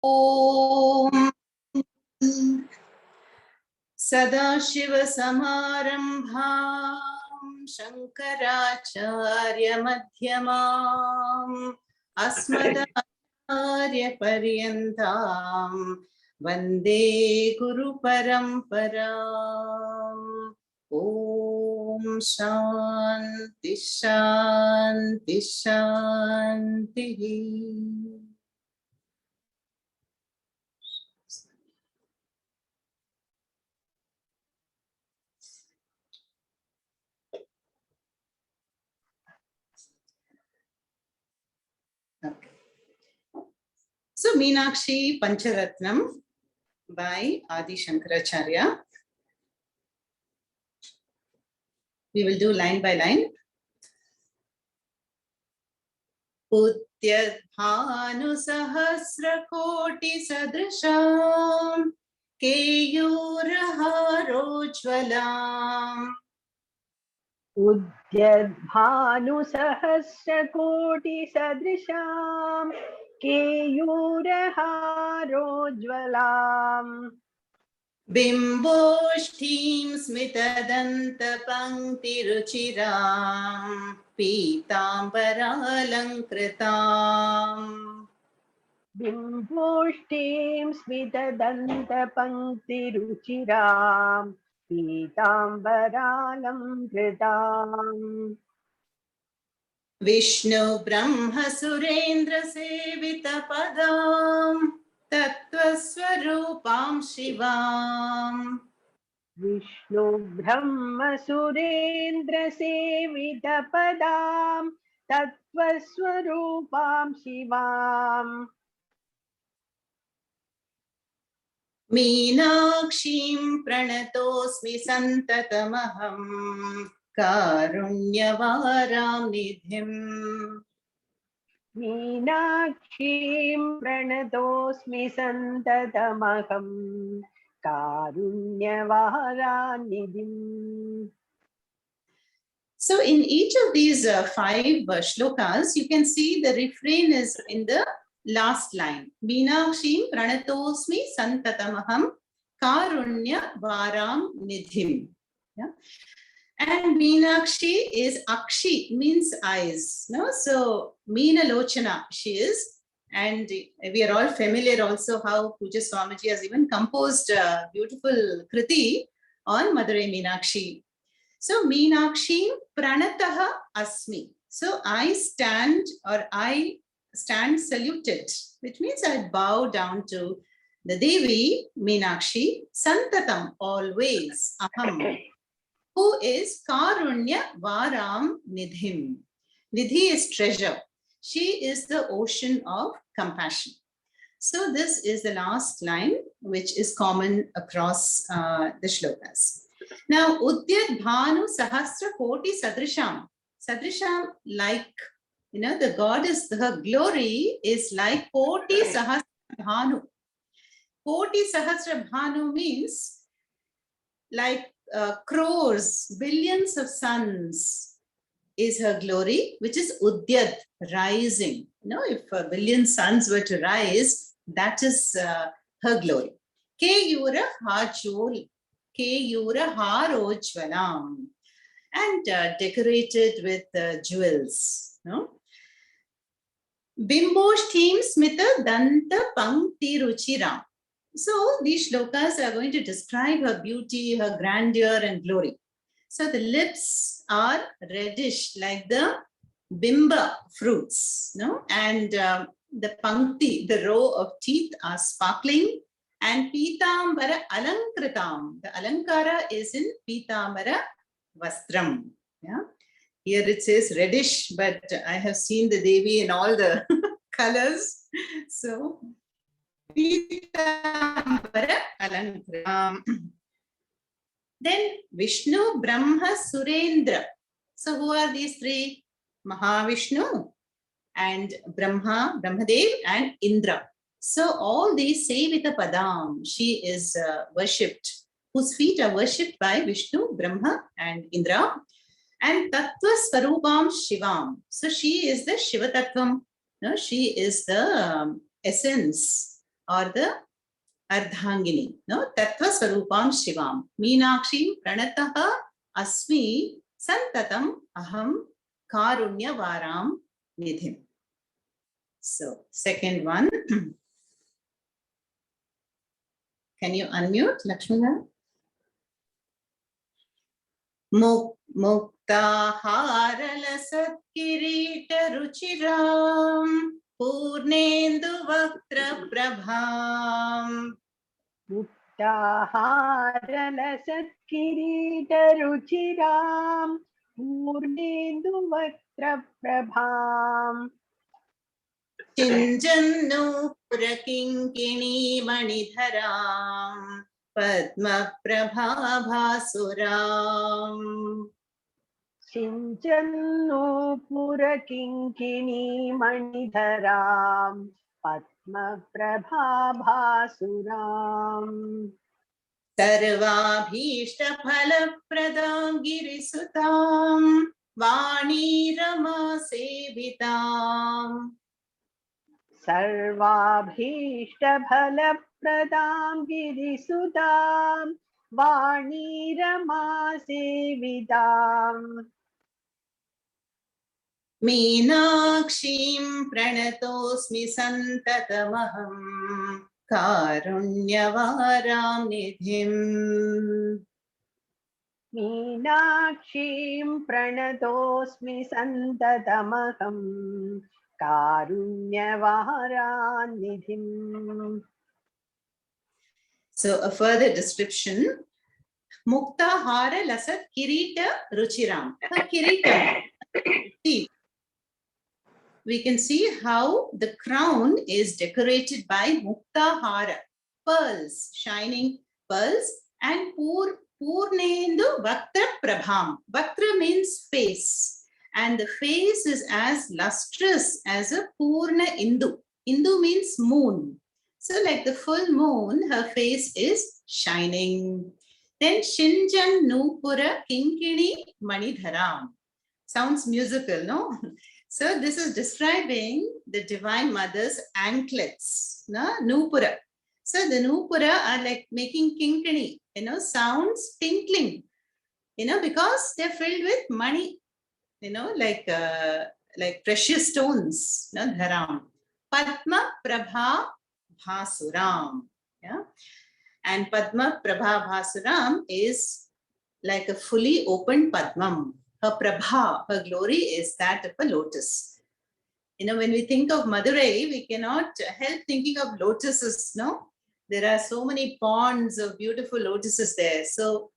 ॐ सदाशिवसमारम्भां शङ्कराचार्यमध्यमाम् अस्मदाचार्यपर्यन्तां वन्दे गुरुपरम्पराम्। ॐ शान्ति शान्ति शान्तिः। Okay. So Meenakshi Pancharatnam by Adi Shankaracharya. We will do line by line. Udyadbhanusahastrakotisadrisham Keyurharojvalam उद्यद्भानुसहस्रकोटिसदृशां केयूरहारोज्ज्वलां बिम्बोष्ठीं स्मितदन्तपङ्क्तिरुचिरां पीताम्बरालङ्कृताम् बिम्बोष्ठीं स्मितदन्तपङ्क्तिरुचिरां पीताम्बरालङ्कृताम् Vishnu ब्रह्म सुरेन्द्र सेवितपदां तत्त्वस्वरूपां शिवाम् विष्णु ब्रह्म सुरेन्द्र सेवितपदां तत्त्वस्वरूपां शिवाम् मीनाक्षीं प्रणतोऽस्मि सन्ततमहं कारुण्यवारां निधिम् मीनाक्षीं प्रणतोऽस्मि सन्ततमहं कारुण्यवारानिधिम्. So in each of these five shlokas, you can see the refrain is in the last line. Meenakshim pranatosmi santatamaham karunya varam nidhim. Yeah? And Meenakshi is Akshi, means eyes. No? So Meena Lochana, she is. And we are all familiar also how Pujya Swamiji has even composed a beautiful kriti on Madurai Meenakshi. So Meenakshi pranataha asmi. So I stand saluted, which means I bow down to the Devi Meenakshi, santatam, always, aham, who is karunya varam nidhim. Nidhi is treasure. She is the ocean of compassion. So this is the last line, which is common across the shlokas. Now, Udyad Bhanu Sahasra Koti Sadrisham. Sadrisham, like, the goddess, her glory is like Koti Sahasra Bhanu. Koti Sahasra Bhanu means like crores, billions of suns is her glory, which is Udyad, rising. If a billion suns were to rise, that is her glory. Keyura Hajol. Keyura Harojvalam, and decorated with jewels. Bimboshthim Smita Danta Pankti Ruchiram. So these shlokas are going to describe her beauty, her grandeur, and glory. So the lips are reddish like the bimba fruits, and the pankti, the row of teeth, are sparkling. And Pitambara Alankritam. The Alankara is in Pitambara Vastram. Yeah? Here it says reddish, but I have seen the Devi in all the colors. So, Pitambara Alankritam. Then Vishnu, Brahma, Surendra. So who are these three? Mahavishnu and Brahma, Brahmadev and Indra. So all these Sevita Padam, she is worshipped, whose feet are worshipped by Vishnu, Brahma and Indra. And Tattva Swarupam Shivam. So she is the Shiva Tattvam. She is the essence or the Ardhangini, no? Tattva Swarupam Shivam. Meenakshim Pranataha Asmi Santatam Aham Karunya Varam Nidhim. So, second one. Can you unmute, Lakshmana? Muktaharalasatkiritaruchiram Purnendu-vaktra-prabham. मुक्ताहारलसत्किरीटरुचिरां पूर्णेन्दुवक्त्रप्रभां Chinjannu-purakinkini-manidharam Padma-prabha-bhasuram. सिञ्चन्नूपुरकिङ्किणीमणिधरां पद्मप्रभाभासुराम् सर्वाभीष्टफलप्रदां गिरिसुतां वाणीरमा-सेविताम्. सर्वाभीष्टफलप्रदां गिरिसुतां वाणीरमासेविताम् मीनाक्षीं प्रणतोऽस्मि सन्ततमहं कारुण्यवारां निधिम्. मीनाक्षीं प्रणतोऽस्मि सन्ततमहं कारुण्यवारान्निधिम्. So a further description. Muktahara lasat kirita ruchiram. Her kiritam. See, we can see how the crown is decorated by muktahara, pearls, shining pearls, and purnendu vaktra prabham. Vaktra means face, and the face is as lustrous as a purna indu. Indu means moon. So like the full moon, her face is shining. Then Shinjan Nupura Kinkini Manidharam. Sounds musical, no? So this is describing the Divine Mother's anklets, no? Nupura. So the Nupura are like making kinkini, sounds tinkling, because they're filled with money, like precious stones, dharam. Padma Prabha Bhasuram. Yeah. And Padma Prabha Bhasuram is like a fully opened Padmam. Her Prabha, her glory is that of a lotus. When we think of Madurai, we cannot help thinking of lotuses, no? There are so many ponds of beautiful lotuses there. So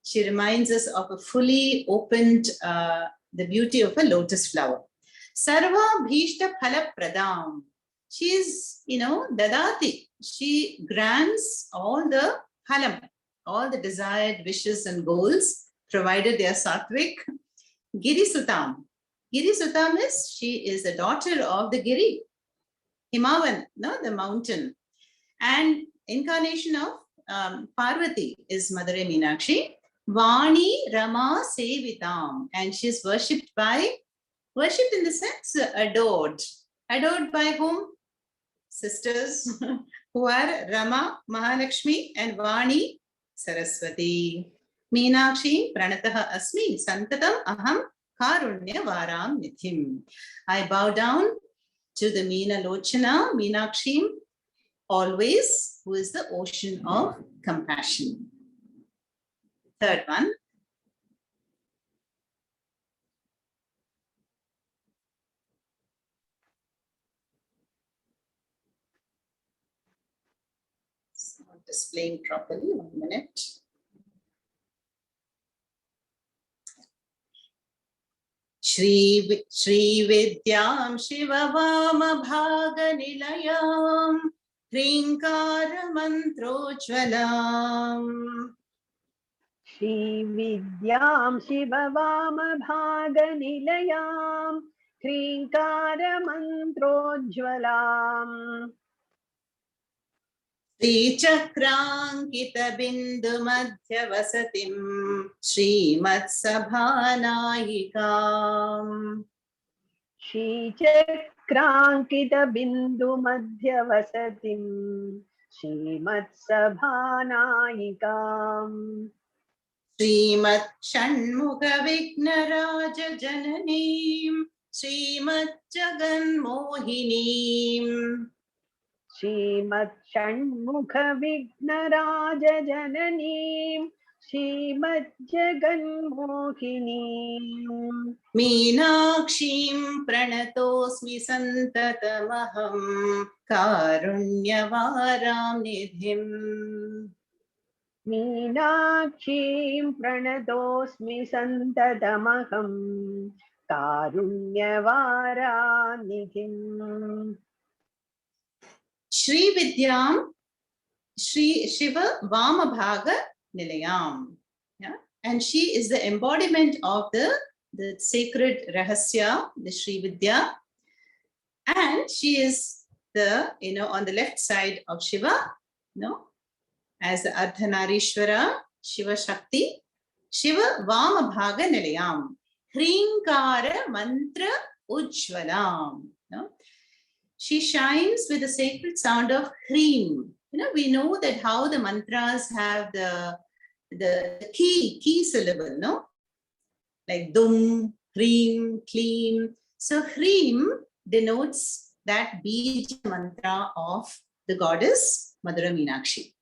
she reminds us of a fully opened, the beauty of a lotus flower. Sarva Bhishta Phala Pradam. She is, Dadati. She grants all the phalam, all the desired wishes and goals, provided they are sattvic. Giri Sutam. Giri Sutam is, she is the daughter of the Giri, Himavan, the mountain. And incarnation of Parvati is Madurai Meenakshi. Vani Rama Sevitam. And she is worshipped in the sense adored. Adored by whom? Sisters who are Rama, Mahalakshmi, and Vani, Saraswati. Meenakshi Pranataha Asmi Santatam Aham Karunya Varam Nithim. I bow down to the Meena Lochana, Meenakshi, always, who is the ocean of compassion. Third one. It's not displaying properly. 1 minute. Shri Vidyam Shivavama Bhaganilayam Hrinkara Mantrojvalam. श्रीविद्यां शिववामभागनिलयां ह्रीङ्कारमन्त्रोज्ज्वलाम् श्रीचक्राङ्कितबिन्दुमध्यवसतिं श्रीमत्सभानायिकाम्. श्रीचक्राङ्कितबिन्दुमध्यवसतिं चक्राङ्कितबिन्दुमध्यवसतिं श्रीमत्सभानायिकाम् श्रीमत् Shanmukha Vighnaraj जननीं श्रीमज्जगन्मोहिनीम् श्रीमत्षण्मुखविघ्नराजजननीं श्रीमज्जगन्मोहिनीम् मीनाक्षीं प्रणतोऽस्मि सन्ततमहं कारुण्यवारां निधिम् मीनाक्षीं प्रणतोऽस्मि सन्ततमहं कारुण्यवारानिधिम् श्रीविद्यां Shri Shiv वामभाग निलयाम. Yeah? And she is the embodiment of the sacred rahasya, the Sri Vidya, and she is the, on the left side of Shiva, as the Ardhanarishwara, Shiva Shakti, Shiva Vamabhaga Nilayam, Hrinkara Mantra Ujjvalam. She shines with the sacred sound of Hrim. We know that how the mantras have the key syllable, no? Like Dum, Hrim, Klim. So Hrim denotes that Bija mantra of the goddess Madura Meenakshi.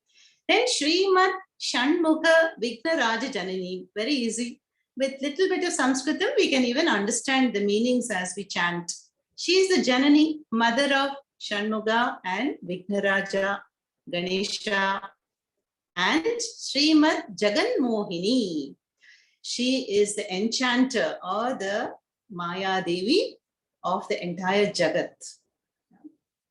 Then Srimat Shanmukha Vignaraja Janani, very easy. With little bit of Sanskritam, we can even understand the meanings as we chant. She is the Janani, mother of Shanmukha and Vignaraja, Ganesha, and Srimad Jagan Mohini. She is the enchanter or the Maya Devi of the entire Jagat.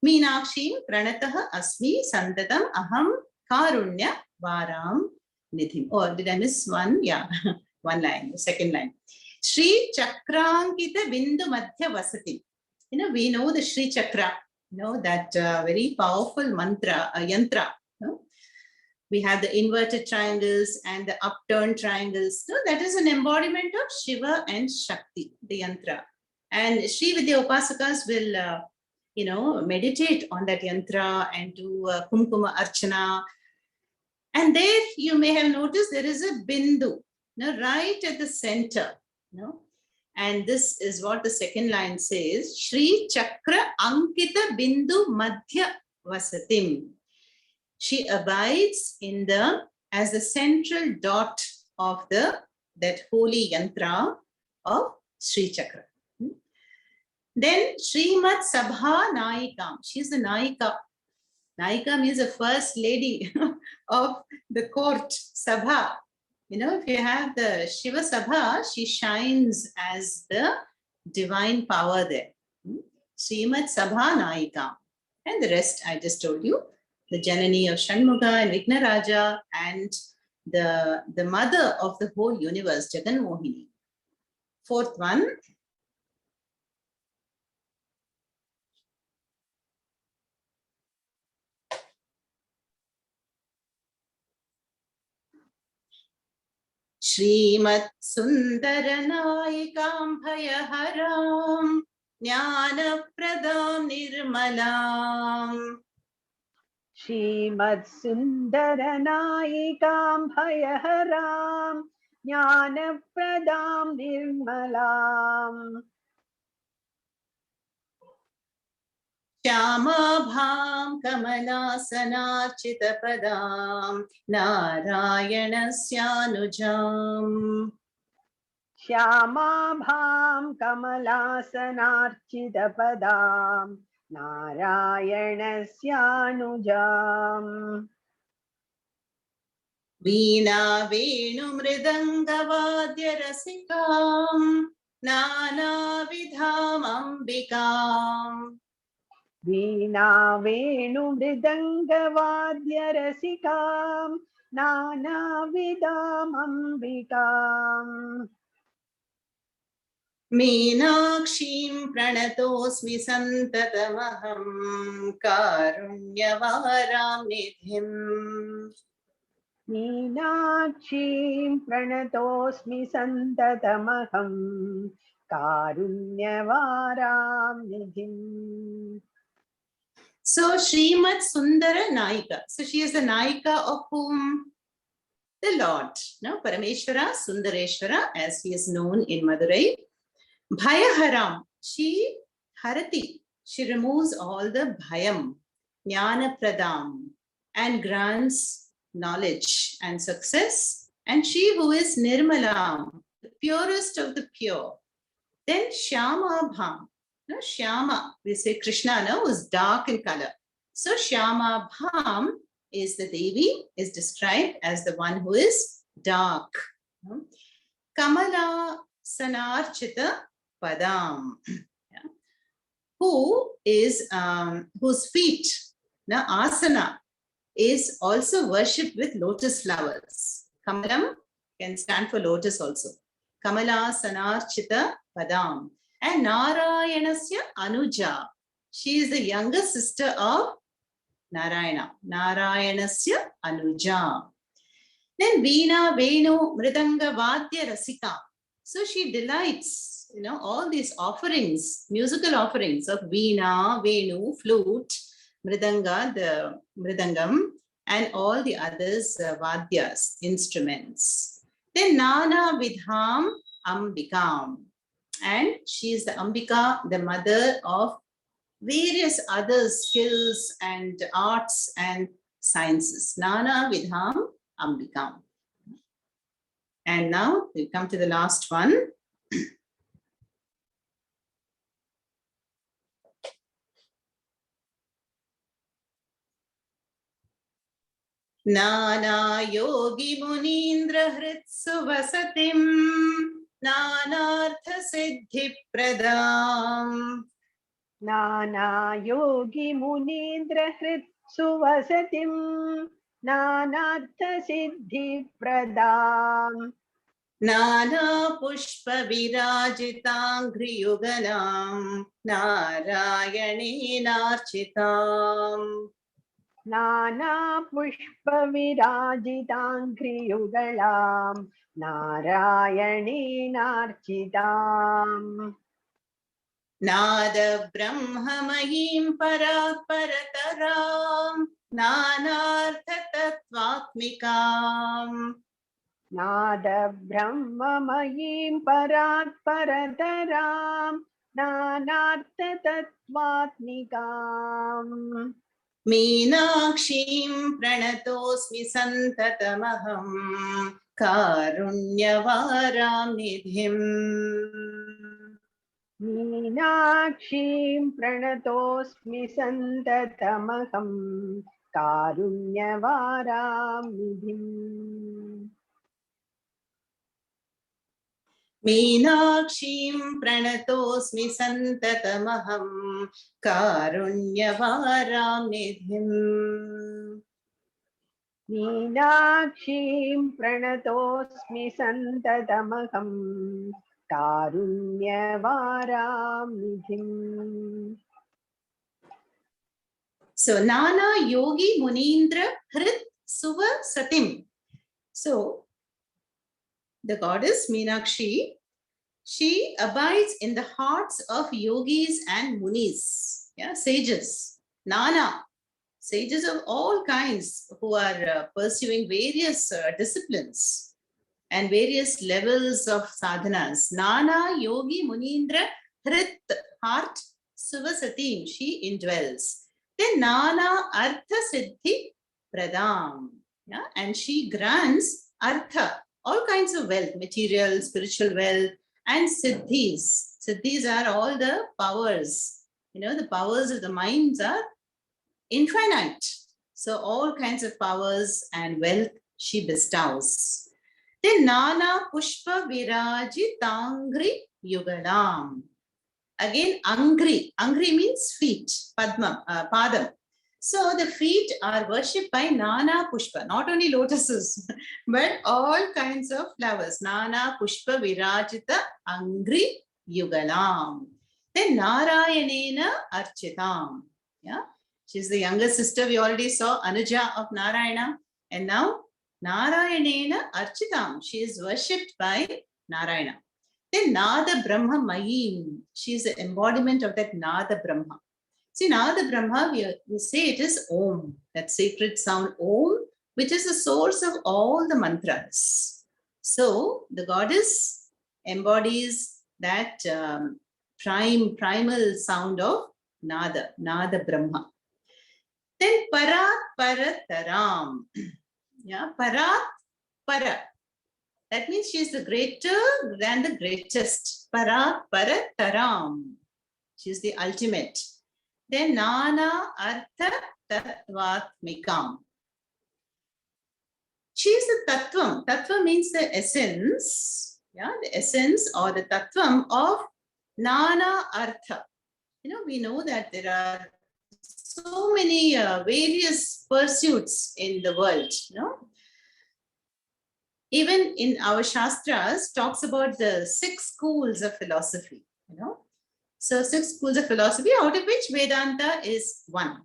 Meenakshi Pranataha Asmi Santatam Aham Karunya Varam Nidhim. Oh, did I miss one? Yeah, one line, the second line. Shri Chakrankita Bindu Madhya Vasati. We know the Shri Chakra, that very powerful mantra, yantra. We have the inverted triangles and the upturned triangles. That is an embodiment of Shiva and Shakti, the yantra. And Sri Vidya Upasakas will, meditate on that yantra and do Kumkuma Archana. And there you may have noticed there is a bindu, right at the center. And this is what the second line says, Shri Chakra Ankita Bindu Madhya Vasatim. She abides as the central dot of that holy yantra of Sri Chakra. Then Srimat Sabha Nayikam. She's the Nayika. Nayika means the first lady of the court, Sabha. If you have the Shiva Sabha, she shines as the divine power there. Srimat Sabha Nayika. And the rest I just told you. The Janani of Shanmukha and Vignaraja and the mother of the whole universe, Jagan Mohini. Fourth one. Shrimat Sundaranayikam Bhayaharam Jnanapradam Nirmalam. श्रीमत्सुन्दरनायिकां भयहरां ज्ञानप्रदां निर्मलाम् Shyamabham Kamalasanarchitapadam Narayanasyanujam. श्यामाभां कमलासनार्चितपदां नारायणस्यानुजाम् Veena Venumridangavadyarasikam Nanavidham Ambikam. Veena वेणुमृदङ्गवाद्यरसिकां नानाविधामम्बिकाम् Meenakshim Pranatosmi Santatamaham Karunyavaram Nidhim. मीनाक्षीं प्रणतोऽस्मि सन्ततमहं कारुण्यवारां निधिम्. So Srimad Sundara Naika. So she is the Naika of whom? The Lord. No, Parameshwara, Sundareshwara, as he is known in Madurai. Bhayaharam. She Harati. She removes all the bhayam, jnana pradam, and grants knowledge and success. And she who is Nirmalam, the purest of the pure. Then Shyama Bham. No, Shyama, we say Krishna, no, is dark in color. So Shyama Bham is the Devi, is described as the one who is dark. Kamala Sanarchita Padam. Yeah. Who is, whose feet, na, asana, is also worshipped with lotus flowers. Kamalam can stand for lotus also. Kamala Sanarchita Padam. And Narayanasya Anuja. She is the younger sister of Narayana. Narayanasya Anuja. Then Veena, Venu, Mridanga, Vadya, Rasika. So she delights, all these offerings, musical offerings of Veena, Venu, flute, Mridanga, the Mridangam, and all the others, Vadyas, instruments. Then Nana Vidham Ambikam. And she is the Ambika, the mother of various other skills and arts and sciences. Nana Vidham Ambikam. And now we come to the last one. Nana Yogi Munindra Hritsu Vasatim Nanartha Siddhi Pradam. Nana Yogi Munindra Hritsu Vasatim Nanartha Siddhi Pradam. Nana Pushpa Virajitangri Yugalam Narayane Narchitam. Nana Pushpa Virajitangri Yugalam Narayane Narchitam. Nada Brahmamayim Parataram Nanartha Tattvatmikam. Nada Brahmamayim Parataram Nanartha Tattvatmikam. Meenakshim Pranatosmi Santatamaham Karunyavaram Nidhim. Meenakshim Pranatosmi Santatamaham Karunyavaram Nidhim. Meenakshim Pranatosmi Santatamaham Karunyavaram Nidhim. Meenakshim Pranatosmi Santatamaham Karunyavaram Nidhim. So Nana Yogi Munindra Hrit Suva Satim. So the goddess Meenakshi, she abides in the hearts of yogis and munis, sages, Nana, sages of all kinds who are pursuing various disciplines and various levels of sadhanas. Nana Yogi Munindra Hrit, heart, Suvasatim, she indwells. Then Nana Artha Siddhi Pradam, and she grants Artha, all kinds of wealth, material, spiritual wealth, and siddhis. Siddhis are all the powers. The powers of the minds are infinite. So all kinds of powers and wealth she bestows. Then Nana Pushpa Viraji Tangri Yugalam. Again, Angri. Angri means feet, Padma, Padam. So the feet are worshipped by Nana Pushpa, not only lotuses, but all kinds of flowers. Nana Pushpa Virajita Angri Yugalam. Then Narayanena Architam. She's the younger sister. We already saw Anuja of Narayana. And now Narayanena Architam. She is worshipped by Narayana. Then Nada Brahma Mayim. She is the embodiment of that Nada Brahma. See, Nada Brahma, we say it is Om, that sacred sound Om, which is the source of all the mantras. So the goddess embodies that primal sound of Nada, Nada Brahma. Then Parat Parataram. Yeah, Parat Para. That means she is the greater than the greatest. Parat Parataram. She is the ultimate. Then Nana Artha Tattvatmikam. She is the Tattvam. Tattva means the essence. Yeah, the essence or the Tattvam of Nana Artha. We know that there are so many various pursuits in the world. Even in our Shastras talks about the 6 schools of philosophy. So 6 schools of philosophy, out of which Vedanta is one.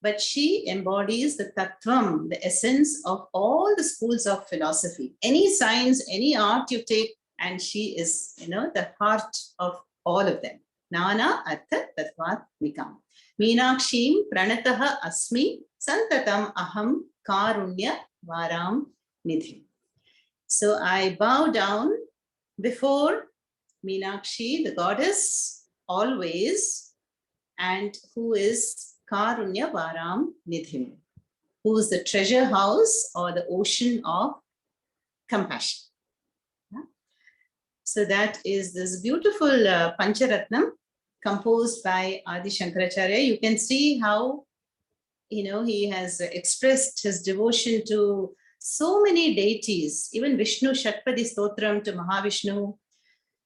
But she embodies the Tattvam, the essence of all the schools of philosophy. Any science, any art you take, and she is, the heart of all of them. Nana Artha Tattvatmikam. Meenakshim Pranataha Asmi Santatam Aham Karunya Varam Nidhi. So I bow down before Meenakshi, the goddess, always, and who is Karunya Varam Nidhim, who is the treasure house or the ocean of compassion. So that is this beautiful Pancharatnam composed by Adi Shankaracharya. You can see how, he has expressed his devotion to so many deities, even Vishnu Shatpadi Stotram to Mahavishnu,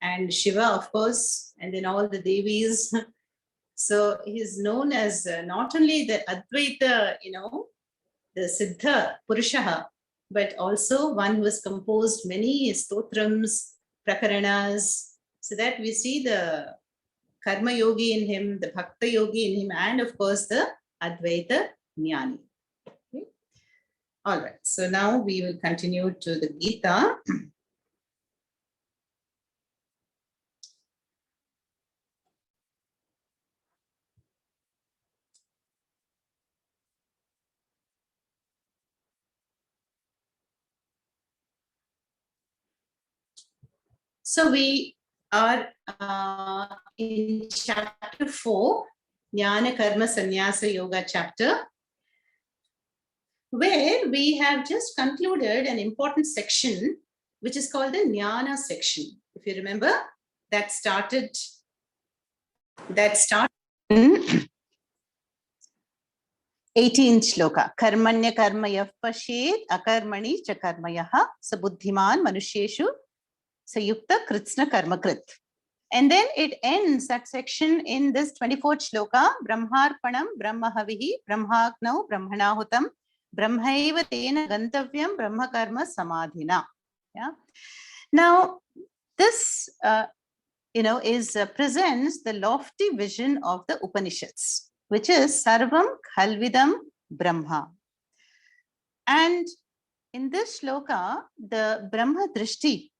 and Shiva, of course, and then all the Devis. So he is known as not only the Advaita, the Siddha Purushaha, but also one who has composed many stotrams, prakaranas, so that we see the Karma Yogi in him, the Bhakta Yogi in him, and of course the Advaita Jnani. Okay. All right, so now we will continue to the Gita. So we are in chapter 4, Jnana Karma Sannyasa Yoga chapter, where we have just concluded an important section, which is called the Jnana section. If you remember, that started in 18th shloka. Karmanya karmayah pashet akarmani cha karmayaha sabuddhiman manusheshu sayukta kritsna karmakrit. And then it ends that section in this 24th shloka, Brahmarpanam Brahmahavihi Brahmagnau Brahmanahutam Brahmaiva Tena Gantavyam Brahmakarma Samadhina. Yeah. Now, this presents the lofty vision of the Upanishads, which is Sarvam Khalvidam Brahma. And in this shloka, the Brahma Drishti,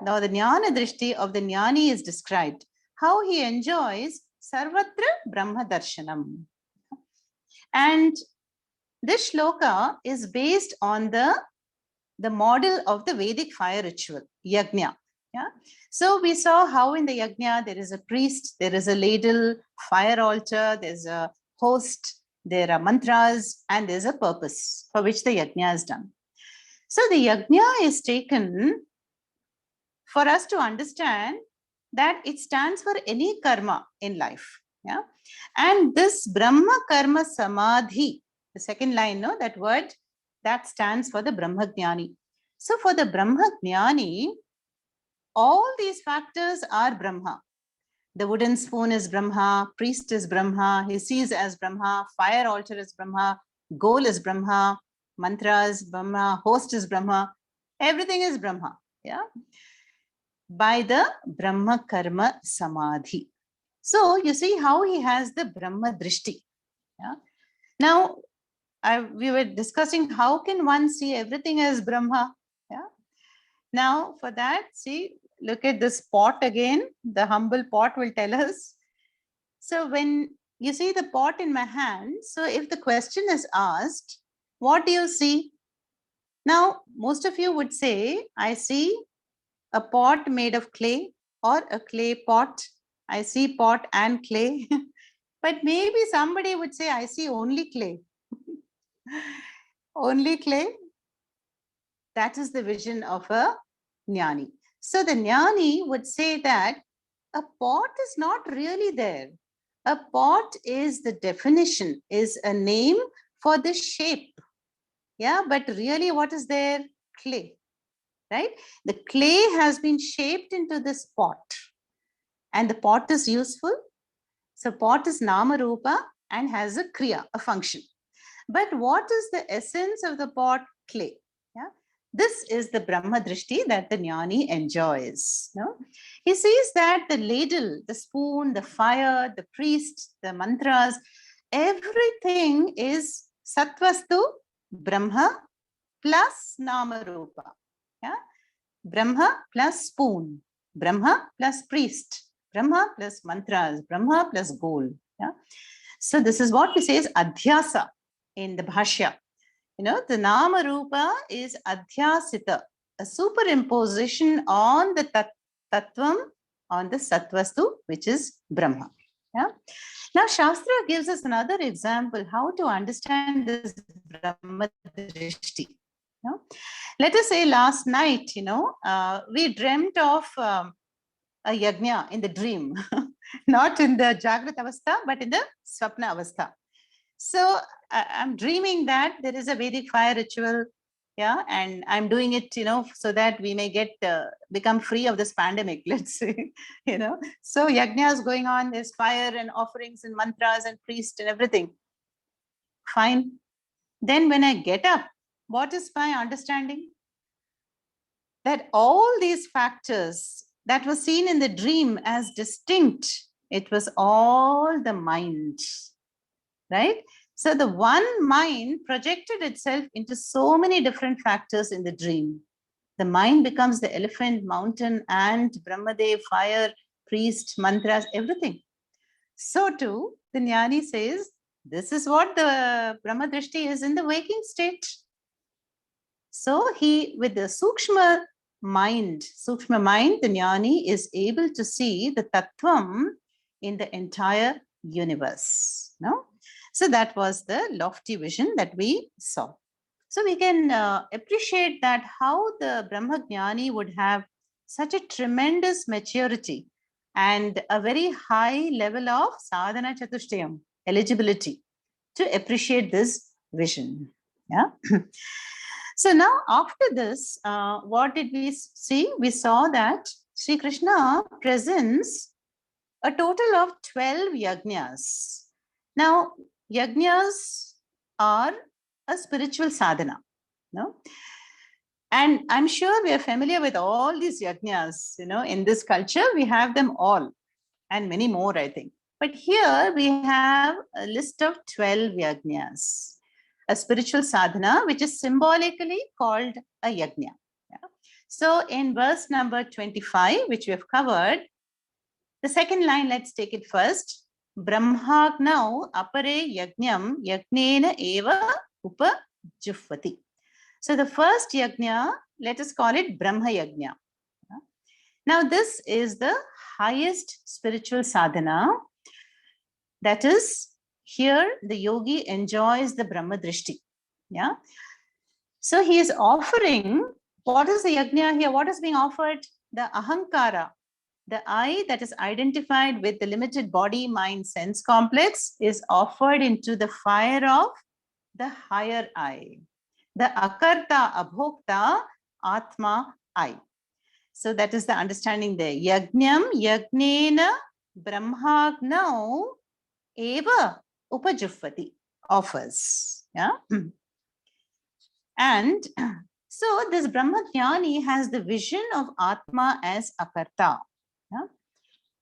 now the Jnana Drishti of the Jnani is described, how he enjoys Sarvatra Brahma Darshanam. And this shloka is based on the model of the Vedic fire ritual, Yajna. Yeah? So we saw how in the Yajna there is a priest, there is a ladle, fire altar, there's a host, there are mantras, and there's a purpose for which the Yajna is done. So the Yajna is taken for us to understand that it stands for any karma in life. Yeah? And this Brahma Karma Samadhi, the second line, that word, that stands for the Brahma Jnani. So for the Brahma Jnani, all these factors are Brahma. The wooden spoon is Brahma, priest is Brahma, he sees as Brahma, fire altar is Brahma, goal is Brahma, mantras, Brahma, host is Brahma, everything is Brahma. Yeah. By the Brahma Karma Samadhi. So you see how he has the Brahma Drishti. Yeah? Now, we were discussing how can one see everything as Brahma. Yeah? Now, for that, see, look at this pot again. The humble pot will tell us. So when you see the pot in my hand, so if the question is asked, what do you see? Now, most of you would say, I see a pot made of clay or a clay pot. I see pot and clay. But maybe somebody would say, I see only clay. Only clay. That is the vision of a jnani. So the jnani would say that a pot is not really there. A pot is the definition, is a name for the shape. Yeah, but really what is there? Clay, right? The clay has been shaped into this pot and the pot is useful. So pot is nama rupa and has a kriya, a function. But what is the essence of the pot? Clay. Yeah, this is the Brahma Drishti that the jnani enjoys. No? He sees that the ladle, the spoon, the fire, the priest, the mantras, everything is Satvastu, Brahma plus Nama Rupa. Yeah? Brahma plus spoon, Brahma plus priest, Brahma plus mantras, Brahma plus goal. Yeah? So this is what we say is Adhyasa in the Bhashya. You know, the Nama Rupa is Adhyasita, a superimposition on the Tattvam, on the Sattvastu, which is Brahma. Yeah. Now, Shastra gives us another example how to understand this Brahma Drishti. You know? Let us say last night, we dreamt of a yajna in the dream, not in the Jagrat Avastha, but in the Swapna Avastha. So I'm dreaming that there is a Vedic fire ritual, yeah, and I'm doing it, so that we may get become free of this pandemic, let's say, So yajna is going on, there's fire and offerings and mantras and priests and everything. Fine. Then when I get up, what is my understanding? That all these factors that were seen in the dream as distinct, it was all the mind. Right? So the one mind projected itself into so many different factors in the dream. The mind becomes the elephant, mountain, ant, Brahmadev, fire, priest, mantras, everything. So too, the jnani says, this is what the Brahma Drishti is in the waking state. So he, with the Sukshma mind, the jnani is able to see the Tattvam in the entire universe. No? So that was the lofty vision that we saw. So we can appreciate that how the Brahma Jnani would have such a tremendous maturity and a very high level of sadhana chatushtayam, eligibility to appreciate this vision. Yeah. So now after this, what did we see? We saw that Sri Krishna presents a total of 12 yajnas. Now, yajnas are a spiritual sadhana, no? And I'm sure we are familiar with all these yajnas, in this culture, we have them all and many more, I think. But here we have a list of 12 yajnas, a spiritual sadhana, which is symbolically called a yajna. Yeah? So in verse number 25, which we have covered, the second line, let's take it first. Brahmagnau apare yajnam yajnena eva upajufvati. So the first yajna, let us call it Brahma Yajna. Now this is the highest spiritual sadhana. That is, here the yogi enjoys the Brahma Drishti. Yeah. So he is offering, what is the yajna here? What is being offered? The ahankara. The I that is identified with the limited body, mind, sense complex is offered into the fire of the higher I. The akarta, abhokta, atma, I. So that is the understanding there. Yajnam, yajnena, brahmagnau, eva, upajufvati, offers. Yeah. And so this Brahma Jnani has the vision of Atma as akarta. Yeah?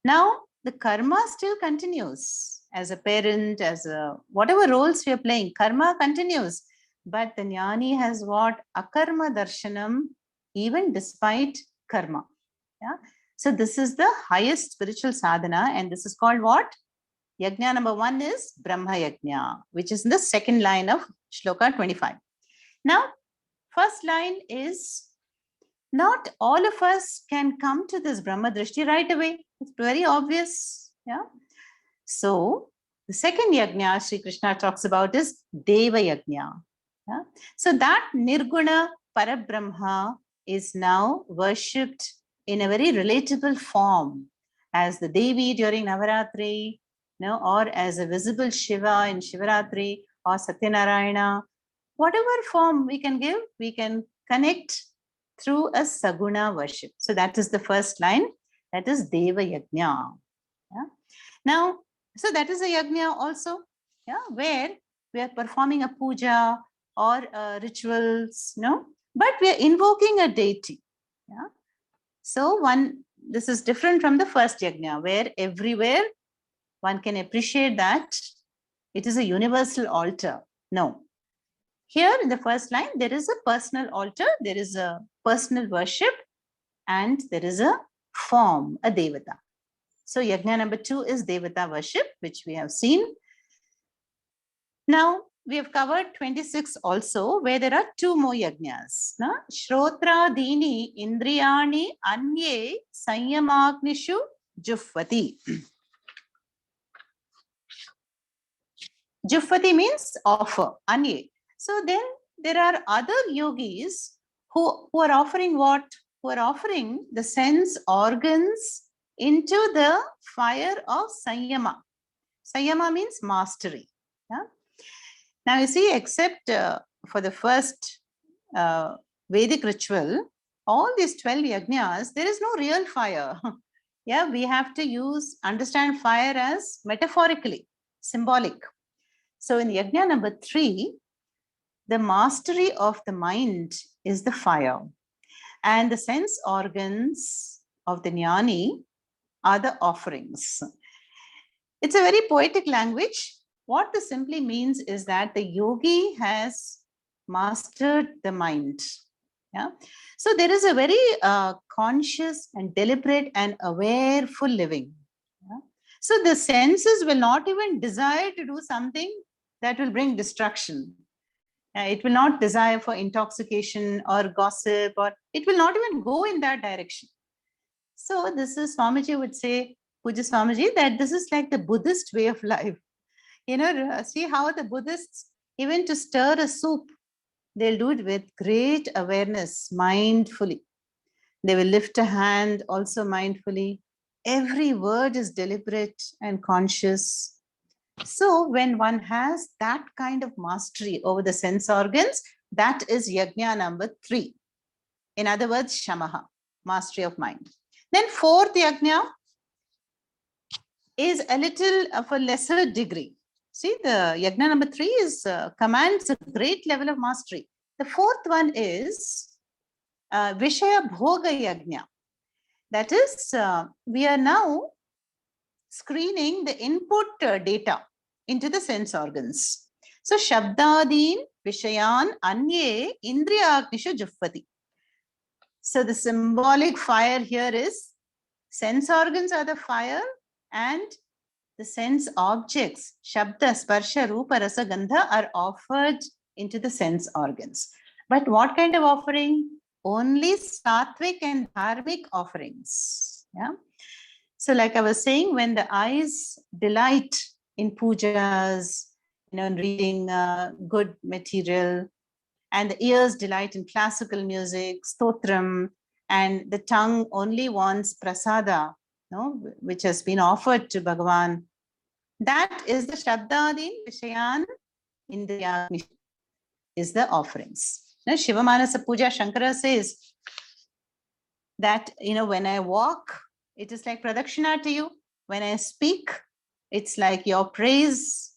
Now, the karma still continues as a parent, as a whatever roles we are playing, karma continues. But the jnani has what? Akarma darshanam, even despite karma. Yeah. So this is the highest spiritual sadhana, and this is called what? Yajna number 1 is Brahma Yajna, which is in the second line of Shloka 25. Now, first line is, not all of us can come to this Brahma Drishti right away. It's very obvious. Yeah. So the second yajna Sri Krishna talks about is Deva Yajna. Yeah? So that Nirguna Parabrahma is now worshipped in a very relatable form as the Devi during Navaratri, or as a visible Shiva in Shivaratri or Satyanarayana. Whatever form we can give, we can connect through a Saguna worship. So that is the first line. That is Deva Yajna. Yeah? Now, so that is a yajna also, yeah, where we are performing a puja or rituals, but we are invoking a deity. Yeah. So this is different from the first yajna, where everywhere one can appreciate that it is a universal altar. No. Here in the first line, there is a personal altar, there is a personal worship, and there is a form, a devata. So yajna number 2 is Devata worship, which we have seen. Now we have covered 26 also, where there are 2 more yajnas. Shrotra Dini Indriyani Anye Sanyamagnishu Jufvati. Jufvati means offer, Anye. So then there are other yogis who are offering what? Who are offering the sense organs into the fire of Sanyama. Sanyama means mastery. Yeah? Now you see, except for the first Vedic ritual, all these 12 yajnas, there is no real fire. Yeah, we have to understand fire as metaphorically, symbolic. So in yajna number 3, the mastery of the mind is the fire. And the sense organs of the jnani are the offerings. It's a very poetic language. What this simply means is that the yogi has mastered the mind. Yeah. So there is a very conscious and deliberate and awareful living. Yeah? So the senses will not even desire to do something that will bring destruction. It will not desire for intoxication or gossip, or it will not even go in that direction. So this is, Swamiji would say, Puja Swamiji, that this is like the Buddhist way of life. See how the Buddhists, even to stir a soup, they'll do it with great awareness, mindfully. They will lift a hand also mindfully. Every word is deliberate and conscious. So when one has that kind of mastery over the sense organs, that is yajna number 3. In other words, shamaha, mastery of mind. Then 4th yajna is a little of a lesser degree. See, the yajna number 3 is commands a great level of mastery. The 4th one is Vishaya Bhoga Yajna. That is, we are now screening the input data into the sense organs. So, Shabdadin Vishayan Anye Indriyagnisha Juffati. So, the symbolic fire here is sense organs are the fire, and the sense objects, Shabda, Sparsha, Rupa, Rasa, Gandha, are offered into the sense organs. But what kind of offering? Only sattvic and dharmic offerings. Yeah. So, like I was saying, when the eyes delight in pujas, in reading good material, and the ears delight in classical music, stotram, and the tongue only wants prasada, which has been offered to Bhagavan. That is the Shabdadin Vishayan Indriyagnisha, is the offerings. Now, Shivamanasa Puja, Shankara says that, when I walk, it is like pradakshina to you. When I speak, it's like your praise,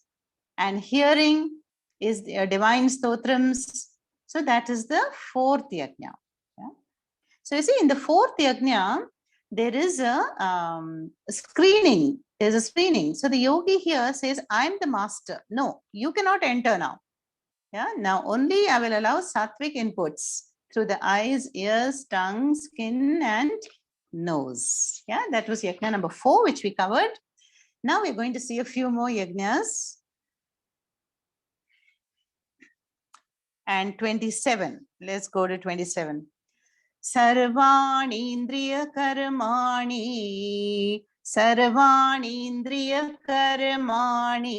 and hearing is the divine stotrams. So that is the 4th yajna. Yeah? So you see, in the 4th yajna, there is a screening. There's a screening. So the yogi here says, I'm the master. No, you cannot enter now. Yeah, now only I will allow sattvic inputs through the eyes, ears, tongue, skin, and nose. Yeah, that was yajna number 4, which we covered. Now we're going to see a few more yajnas. And 27. Let's go to 27. Sarvani indriya karmani. Sarvani indriya karmani.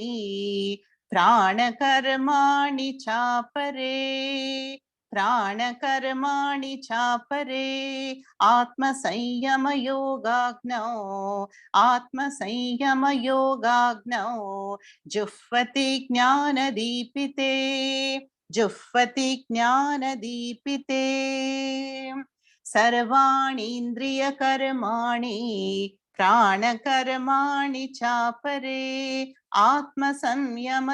Prana karmani chapare. Prana karmani chapare. Atma sanyama yogagno. Atma sanyama yogagno. Juhvati jnana deepite. जुह्वति ज्ञानदीपिते सर्वाणि इन्द्रियकर्माणि प्राणकर्माणि चापरे आत्मसंयमयोगाग्नौ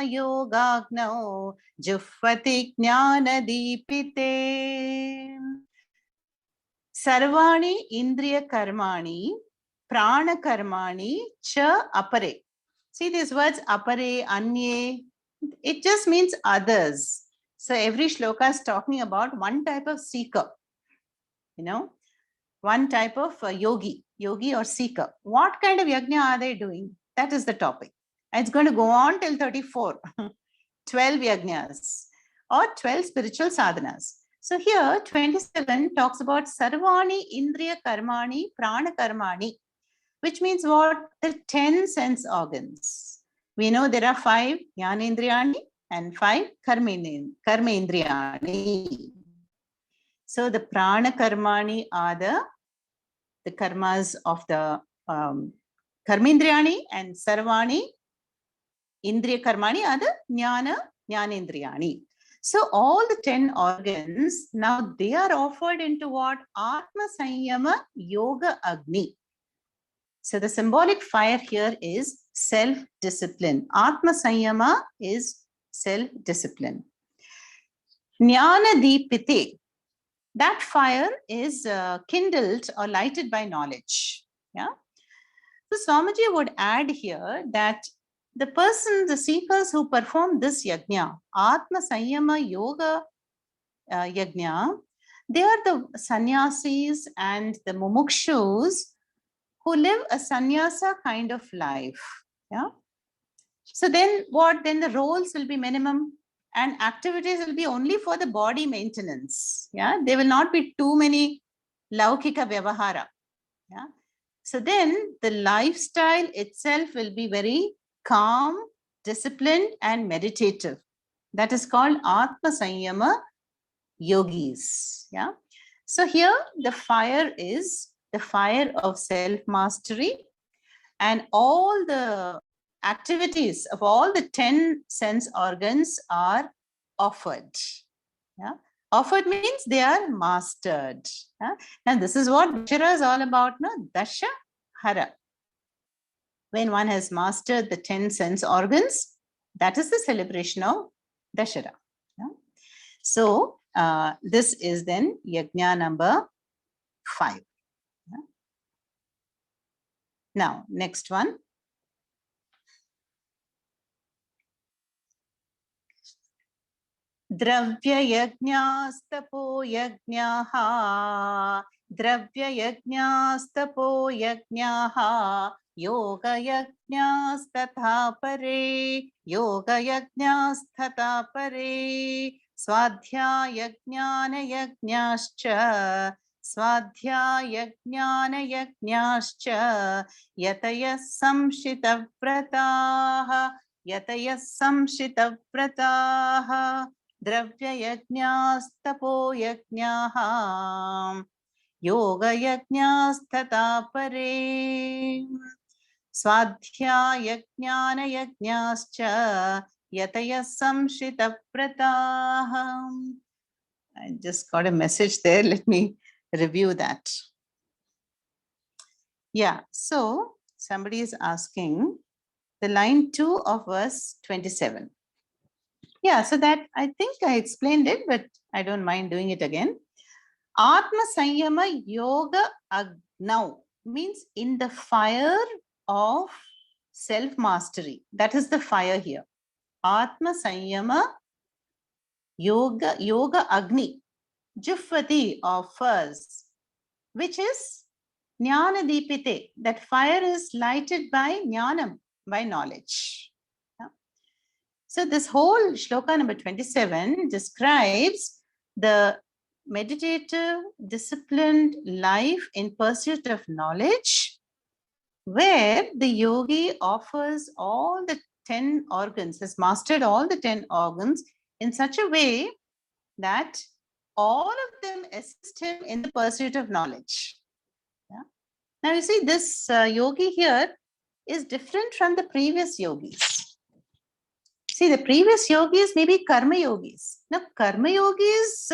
जुह्वति ज्ञानदीपिते सर्वाणि इन्द्रियकर्माणि प्राणकर्माणि च अपरे. See these words apare, anye, it just means others. So every shloka is talking about one type of seeker, one type of yogi or seeker. What kind of yajna are they doing? That is the topic. And it's going to go on till 34, 12 yajnas or 12 spiritual sadhanas. So here 27 talks about sarvani indriya karmani prana karmani, which means what? The 10 sense organs. We know there are 5 jnanendriyani and 5 karmendriyani. So the prana karmani are the karmas of the karmendriyani, and sarvani indriya karmani are the jnanendriyani. So all the 10 organs, now they are offered into what? Atma Sanyama Yoga Agni. So the symbolic fire here is self-discipline. Atma Sanyama is self-discipline. Jnana Deepite, that fire is kindled or lighted by knowledge. Yeah. So Swamiji would add here that the person, the seekers who perform this yajna, Atma Sanyama Yoga yajna, they are the sannyasis and the mumukshus who live a sannyasa kind of life. Yeah. So then what? Then the roles will be minimum and activities will be only for the body maintenance. Yeah. There will not be too many laukika vyavahara. Yeah. So then the lifestyle itself will be very calm, disciplined, and meditative. That is called Atma Sanyama yogis. Yeah. So here the fire is the fire of self-mastery, and all the activities of all the 10 sense organs are offered. Yeah. Offered means they are mastered. Yeah. And this is what Dashara is all about, no? Dasha Hara. When one has mastered the 10 sense organs, that is the celebration of Dashara. Yeah. So this is then yajna number 5. Yeah. Now, next one. Dravya yajnastapo yajnaha. Dravya yajnastapo yajnaha. Yoga yajnastatha pare. Yoga yajnasthatha pare. Swadhyaya jnana yajnascha. Swadhyaya jnana yajnascha. Yataya samshita vrataha. Yataya samshita vrataha. Dravya yajnastapo yajnaha. Yoga yajnasthatha pare. Swadhyaya jnana yajnascha. Yataya samshita vrataha. I just got a message there. Let me review that. Yeah, so somebody is asking the line 2 of verse 27. Yeah, so that I think I explained it, but I don't mind doing it again. Atma Sanyama Yoga Agnau means in the fire of self-mastery. That is the fire here. Atma Sanyama Yoga Agni. Juhvati offers, which is Jnana Deepite, that fire is lighted by Jnanam, by knowledge. Yeah. So this whole shloka number 27 describes the meditative, disciplined life in pursuit of knowledge, where the yogi offers all the 10 organs, has mastered all the 10 organs in such a way that all of them assist him in the pursuit of knowledge. Yeah. Now you see, this yogi here is different from the previous yogis. See, the previous yogis may be karma yogis. Now, karma yogis,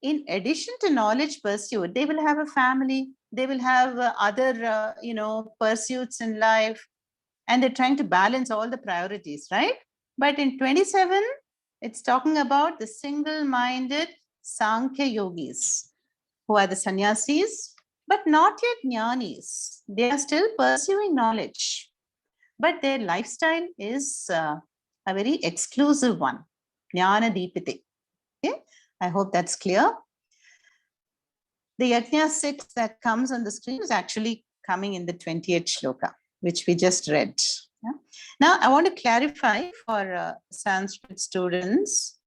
in addition to knowledge pursuit, they will have a family, they will have other, pursuits in life, and they're trying to balance all the priorities, right? But in 27, it's talking about the single-minded Sankhya yogis, who are the sannyasis, but not yet jnanis. They are still pursuing knowledge, but their lifestyle is a very exclusive one, Jnana Deepite. Okay, I hope that's clear. The Yajna 6 that comes on the screen is actually coming in the 28th shloka, which we just read. Yeah? Now, I want to clarify for Sanskrit students.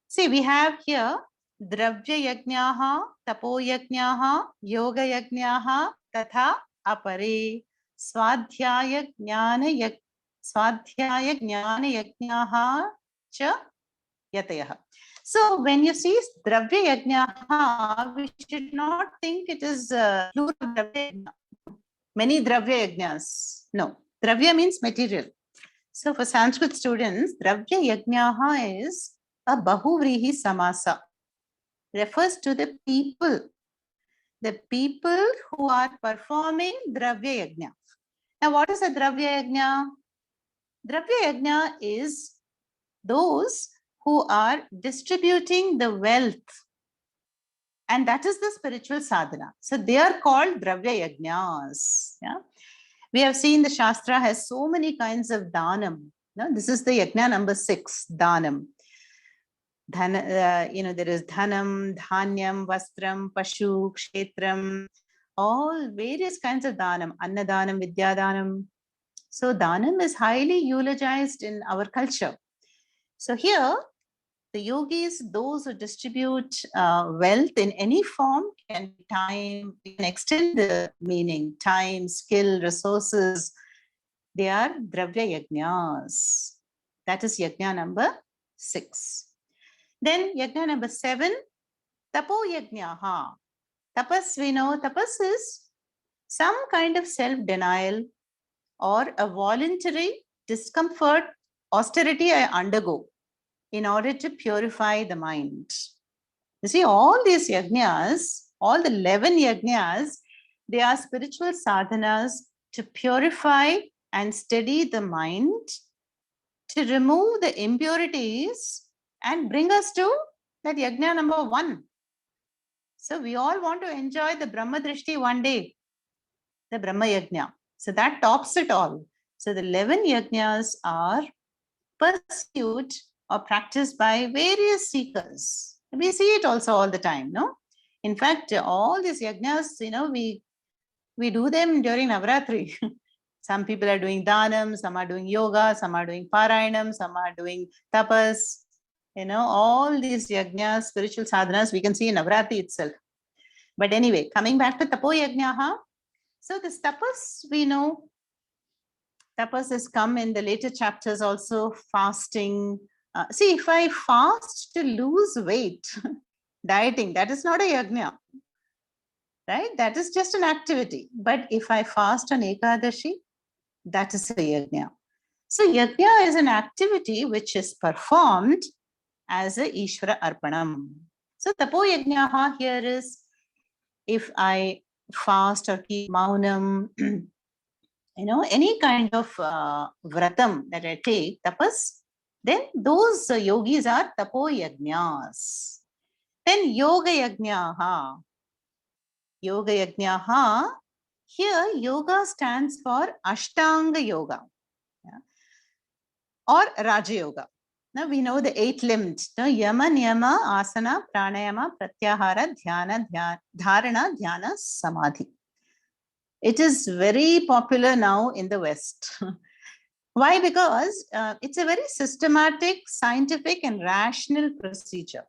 See, we have here Dravya Yajnaha, Tapo Yajnaha, Yoga Yajnaha, Tatha Apare, Swadhyaya Jnana Yajnaha cha Yatayaha. So when you see Dravya Yajnaha, we should not think it is plural Dravya Yajna. Many Dravya Yajnas. No, Dravya means material. So for Sanskrit students, Dravya Yajnaha is a Bahuvrihi Samasa. Refers to the people who are performing Dravya Yajna. Now what is a Dravya Yajna? Dravya Yajna is those who are distributing the wealth, and that is the spiritual sadhana. So they are called Dravya Yajnas. Yeah? We have seen the Shastra has so many kinds of dhanam. No? This is the Yajna number 6, dhanam. There is dhanam, dhanyam, vastram, pashu, kshetram, all various kinds of dhanam, annadanam, vidyadanam. So dhanam is highly eulogized in our culture. So here, the yogis, those who distribute wealth in any form, can be time, we can extend the meaning, time, skill, resources. They are Dravya Yajnas. That is Yajna number 6. Then Yajna number 7, Tapo Yajnaha. Tapas, we know, tapas is some kind of self-denial or a voluntary discomfort, austerity I undergo in order to purify the mind. You see, all these yajnas, all the 11 yajnas, they are spiritual sadhanas to purify and steady the mind, to remove the impurities and bring us to that yajna number 1. So we all want to enjoy the Brahma Drishti one day, the Brahma Yajna. So that tops it all. So the 11 yajnas are pursued or practiced by various seekers. We see it also all the time, no? In fact, all these yajnas, we do them during Navratri. Some people are doing dhanam, some are doing yoga, some are doing parayanam, some are doing tapas. All these yajnas, spiritual sadhanas, we can see in Navratri itself. But anyway, coming back to Tapo Yajnaha. So this tapas, we know, tapas has come in the later chapters also, fasting. See, if I fast to lose weight, dieting, that is not a yajna, right? That is just an activity. But if I fast on Ekadashi, that is a yajna. So yajna is an activity which is performed as a Ishvara Arpanam. So Tapo Yajnaha here is, if I fast or keep maunam, any kind of vratam that I take, tapas, then those yogis are Tapo Yajnas. Then Yoga Yajnaha. Yoga Yajnaha, here yoga stands for Ashtanga Yoga, or Raja Yoga. Now we know the 8-limbed. Yama, Niyama, Asana, Pranayama, Pratyahara, Dhyana, Dharana, Dhyana, Samadhi. It is very popular now in the West. Why? Because it's a very systematic, scientific, and rational procedure.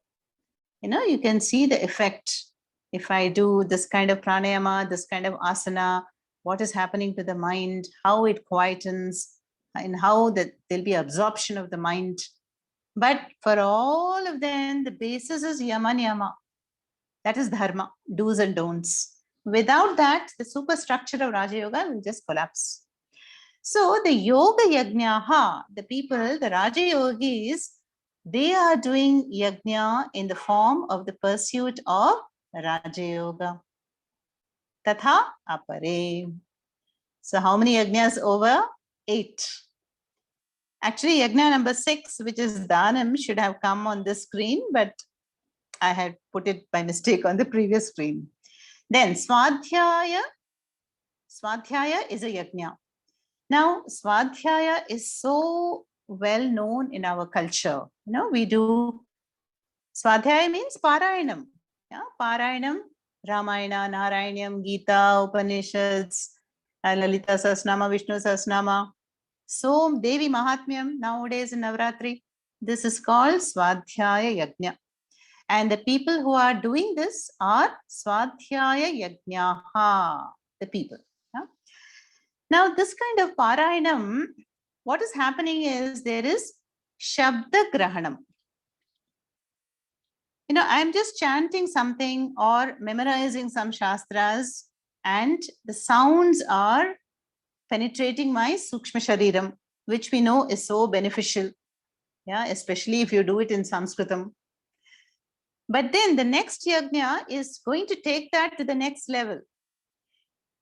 You can see the effect. If I do this kind of pranayama, this kind of asana, what is happening to the mind, how it quietens, and how that there'll be absorption of the mind. But for all of them, the basis is yama niyama. That is dharma, do's and don'ts. Without that, the superstructure of Raja Yoga will just collapse. So the yoga yajnaha, the people, the Raja Yogis, they are doing yajna in the form of the pursuit of Raja Yoga. Tatha apare. So how many yajnas over? 8. Actually, yajna number 6, which is Dhanam, should have come on the screen, but I had put it by mistake on the previous screen. Then Swadhyaya. Swadhyaya is a yajna. Now, Swadhyaya is so well known in our culture. We do Swadhyaya means Parayanam. Yeah? Parayanam, Ramayana, Narayanyam, Gita, Upanishads, Lalita Sahasranama, Vishnu Sahasranama. So, Devi Mahatmyam nowadays in Navratri. This is called Swadhyaya Yajna. And the people who are doing this are Swadhyaya Yajnaha, the people. Yeah? Now, this kind of Parayanam, what is happening is there is Shabda Grahanam. I'm just chanting something or memorizing some Shastras, and the sounds are penetrating my Sukshma Shariram, which we know is so beneficial, especially if you do it in Sanskritam. But then the next yajna is going to take that to the next level.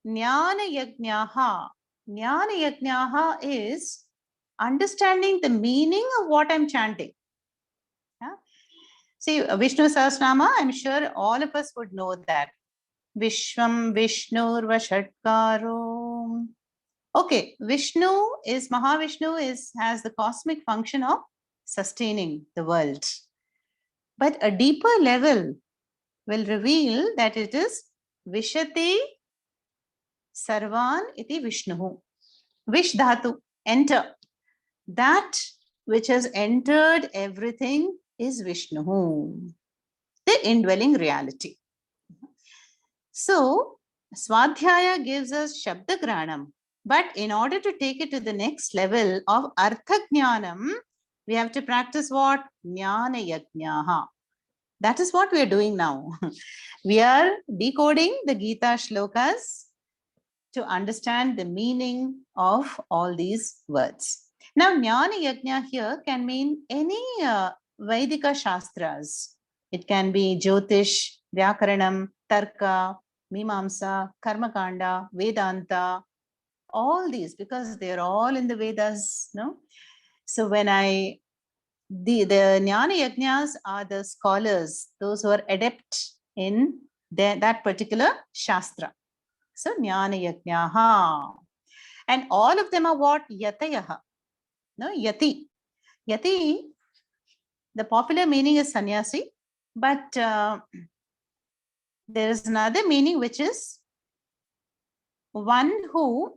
Jnana yajnaha. Jnana yajnaha is understanding the meaning of what I'm chanting. See, Vishnu Sahasranama, I'm sure all of us would know that. Vishwam Vishnur Vashatkaro. Okay, Mahavishnu has the cosmic function of sustaining the world. But a deeper level will reveal that it is Vishati Sarvan iti Vishnu. Vish dhatu, enter. That which has entered everything is Vishnu, the indwelling reality. So, Swadhyaya gives us Shabda Granam. But in order to take it to the next level of Artha Jnanam, we have to practice what? Jnana Yajnaha. That is what we are doing now. We are decoding the Gita shlokas to understand the meaning of all these words. Now, Jnana Yajna here can mean any Vedika Shastras. It can be Jyotish, Vyakaranam, Tarka, Mimamsa, Karmakanda, Vedanta, all these, because they're all in the Vedas. No? So when the Jnana Yajnas are the scholars, those who are adept in that particular Shastra. So Jnana Yajnaha. And all of them are what? Yatayaha. No, Yati. Yati, the popular meaning is sannyasi, but there is another meaning which is one who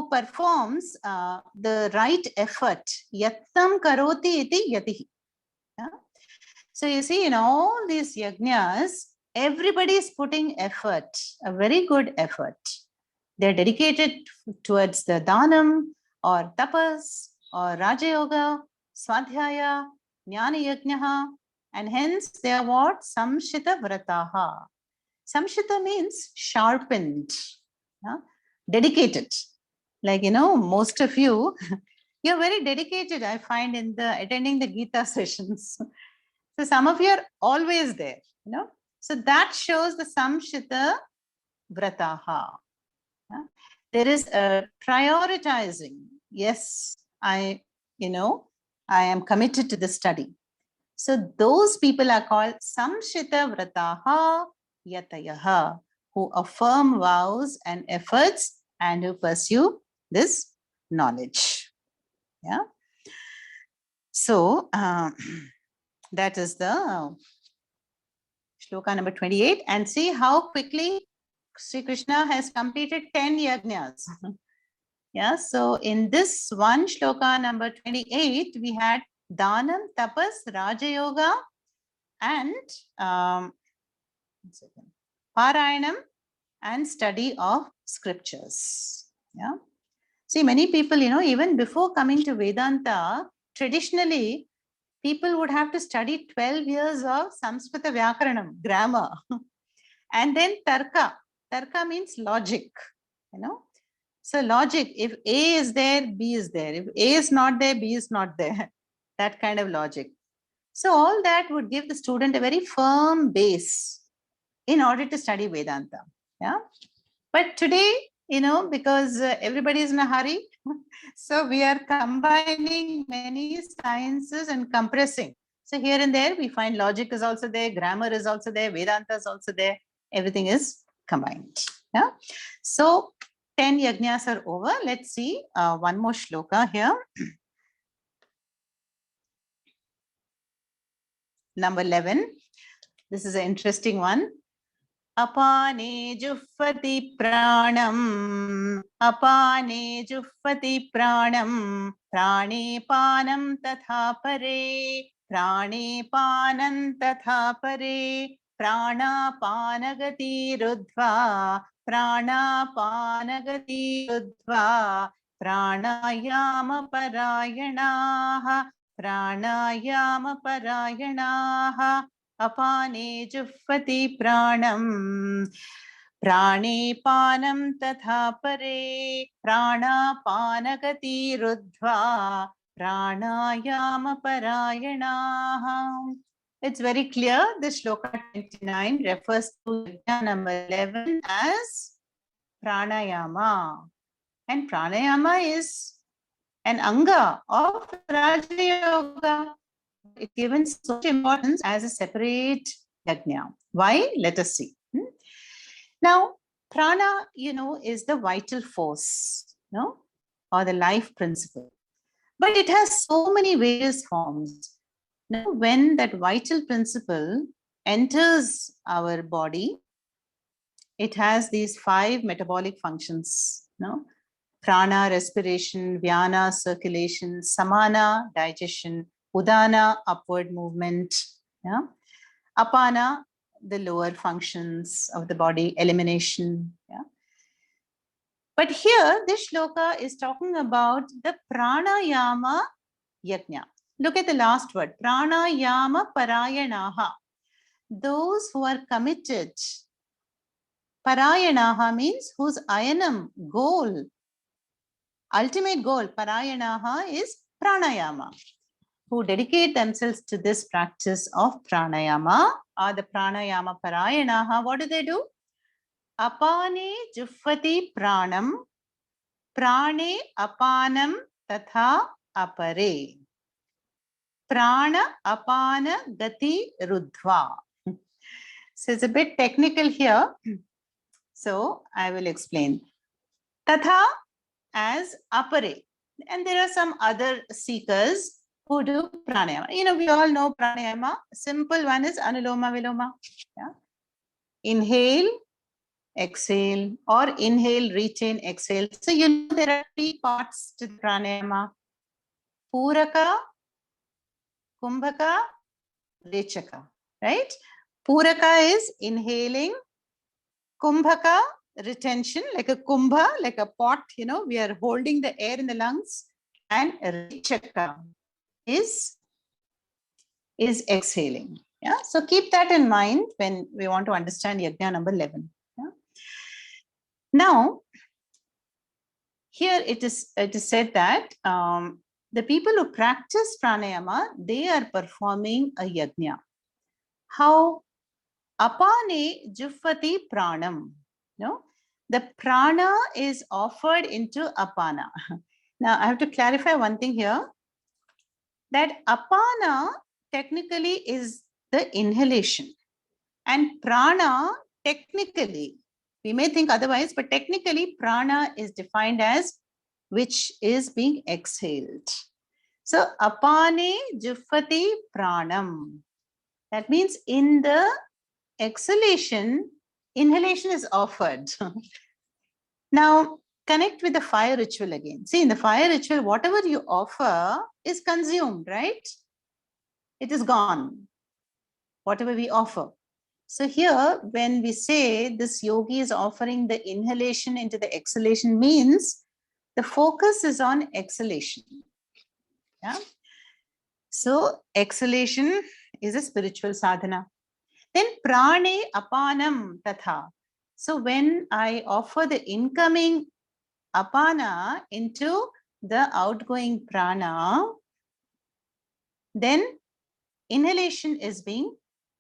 performs the right effort. Yattam karoti iti yatihi. Yeah? So you see, in all these yajnas, everybody is putting effort, a very good effort. They're dedicated towards the dhanam or tapas or Raja Yoga, Swadhyaya, Jnana Yajnaha, and hence they are what? Samshita Vrataha. Samshita means sharpened, dedicated. Like, most of you, you're very dedicated, I find, in attending the Gita sessions. So some of you are always there, So that shows the Samshita Vrataha. There is a prioritizing. Yes, I am committed to the study. So those people are called Samshita Vrataha Yatayaha, who affirm vows and efforts and who pursue this knowledge. Yeah. So that is the shloka number 28. And see how quickly Sri Krishna has completed 10 yajnas. Yeah, so in this one shloka number 28, we had Danam, Tapas, Raja Yoga, and Parayanam and study of scriptures. Yeah. See, many people, even before coming to Vedanta, traditionally, people would have to study 12 years of Samskrita Vyakaranam, grammar, and then Tarka. Tarka means logic, So logic, if A is there, B is there. If A is not there, B is not there. That kind of logic. So all that would give the student a very firm base in order to study Vedanta. Yeah. But today, because everybody is in a hurry, so we are combining many sciences and compressing. So here and there, we find logic is also there, grammar is also there, Vedanta is also there. Everything is combined. Yeah. So 10 yajnas are over. Let's see one more shloka here. Number 11. This is an interesting one. Apane juffati pranam, apane juffati pranam, prane panam tatha pare, prane panam tatha pare, prana panagati ruddhva, prana panagati ruddhva, pranayama parayanaha, pranayama parayanaha. Apane juffati pranam, prane panam tatha pare, prana panagati ruddhva, pranayama parayanaha. It's very clear. This shloka 29 refers to yajna number 11 as pranayama. And pranayama is an anga of Raja Yoga. It's given so much importance as a separate yajna. Why? Let us see. Now, prana, is the vital force, or the life principle. But it has so many various forms. When that vital principle enters our body, it has these 5 metabolic functions. Prana, respiration; Vyana, circulation; Samana, digestion; Udana, upward movement; Apana, the lower functions of the body, elimination. But here, this shloka is talking about the pranayama yajna. Look at the last word, pranayama parayanaha. Those who are committed. Parayanaha means whose ayanam, goal, ultimate goal, parayanaha, is pranayama. Who dedicate themselves to this practice of pranayama are the pranayama parayanaha. What do? Apane juffati pranam, prane apanam tatha apare. Prana apana gati ruddhva. So it's a bit technical here. So I will explain. Tatha as apare. And there are some other seekers who do pranayama. We all know pranayama. Simple one is anuloma viloma. Yeah? Inhale, exhale, or inhale, retain, exhale. So there are 3 parts to the pranayama. Puraka, kumbhaka, rechaka. Right? Puraka is inhaling. Kumbhaka, retention, like a kumbha, like a pot, we are holding the air in the lungs. And rechaka is exhaling. Yeah. So keep that in mind when we want to understand yajna number 11. Yeah? Now, here it is said that the people who practice pranayama, they are performing a yajna. How? Apane juffati pranam. The prana is offered into apana. Now, I have to clarify one thing here. That apana technically is the inhalation. And prana, technically, we may think otherwise, but technically prana is defined as which is being exhaled. So apane juffati pranam. That means in the exhalation, inhalation is offered. Now connect with the fire ritual again. See, in the fire ritual, whatever you offer is consumed, right? It is gone, whatever we offer. So here, when we say this yogi is offering the inhalation into the exhalation, means the focus is on exhalation. Yeah. So exhalation is a spiritual sadhana. Then prane apanam tatha. So when I offer the incoming apana into the outgoing prana, then inhalation is being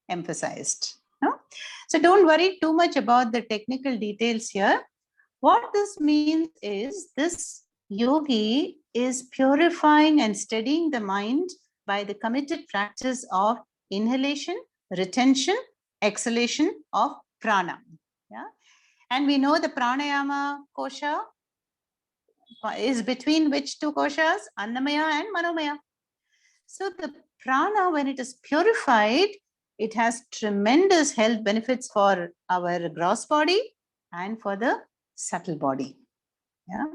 emphasized. No? So don't worry too much about the technical details here. What this means is this yogi is purifying and steadying the mind by the committed practice of inhalation, retention, exhalation of prana. Yeah? And we know the pranayama kosha is between which two koshas? Annamaya and Manomaya. So the prana, when it is purified, it has tremendous health benefits for our gross body and for the subtle body. Yeah.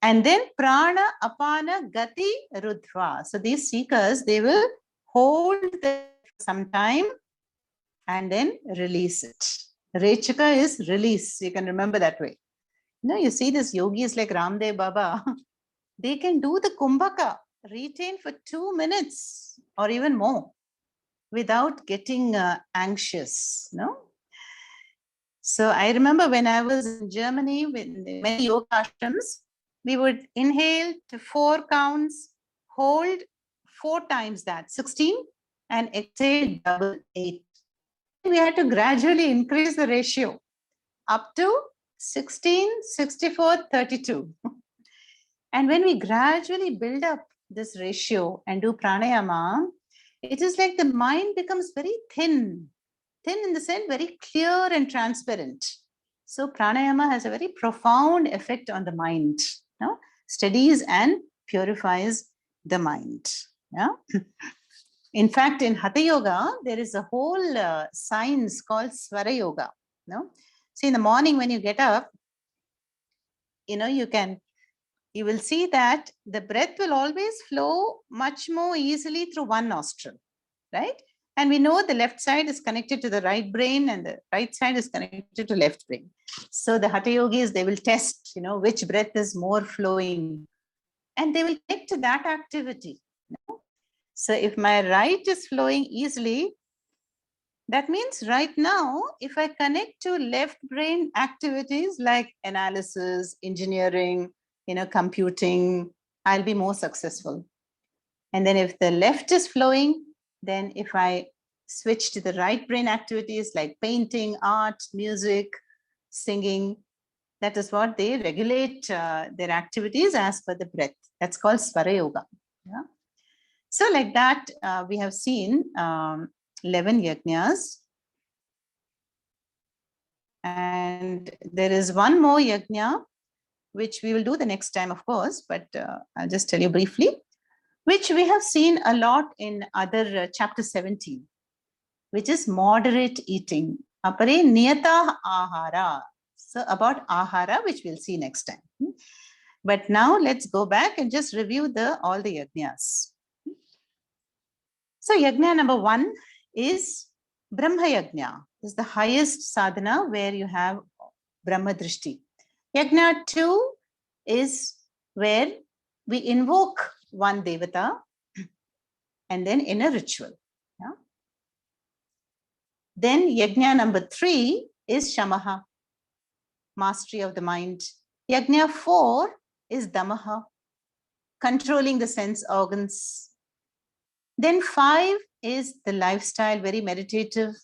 And then prana, apana, gati, rudhva. So these seekers, they will hold them for some time and then release it. Rechaka is release. You can remember that way. You know, you see this yogis like Ramdev Baba, they can do the kumbhaka, retain for 2 minutes or even more without getting anxious. No. So I remember when I was in Germany with many yoga ashrams, we would inhale to 4 counts, hold 4 times that, 16, and exhale double 8. We had to gradually increase the ratio up to 16, 64, 32. And when we gradually build up this ratio and do pranayama, it is like the mind becomes very thin. Thin in the sense, very clear and transparent. So pranayama has a very profound effect on the mind. No? Steadies and purifies the mind. Yeah? In fact, in Hatha Yoga, there is a whole science called Swara Yoga. No? See, in the morning when you get up, you will see that the breath will always flow much more easily through one nostril, right? And we know the left side is connected to the right brain and the right side is connected to left brain. So the Hatha Yogis, they will test, which breath is more flowing. And they will connect to that activity. So if my right is flowing easily, that means right now, if I connect to left brain activities like analysis, engineering, computing, I'll be more successful. And then if the left is flowing, then if I switch to the right brain activities like painting, art, music, singing, that is what they regulate their activities as per the breath. That's called Swara Yoga. Yeah? So like that, we have seen 11 yajnas. And there is one more yajna, which we will do the next time, of course, but I'll just tell you briefly, which we have seen a lot in other chapter 17, which is moderate eating. Apare niyata ahara. So about ahara, which we'll see next time. But now let's go back and just review all the yajnas. So yajna number 1 is Brahma Yajna. This is the highest sadhana where you have Brahma Drishti. Yajna 2 is where we invoke one Devata and then in a ritual. Yeah? Then Yajna number 3 is Shamaha, mastery of the mind. Yajna 4 is Damaha, controlling the sense organs. Then 5 is the lifestyle, very meditative.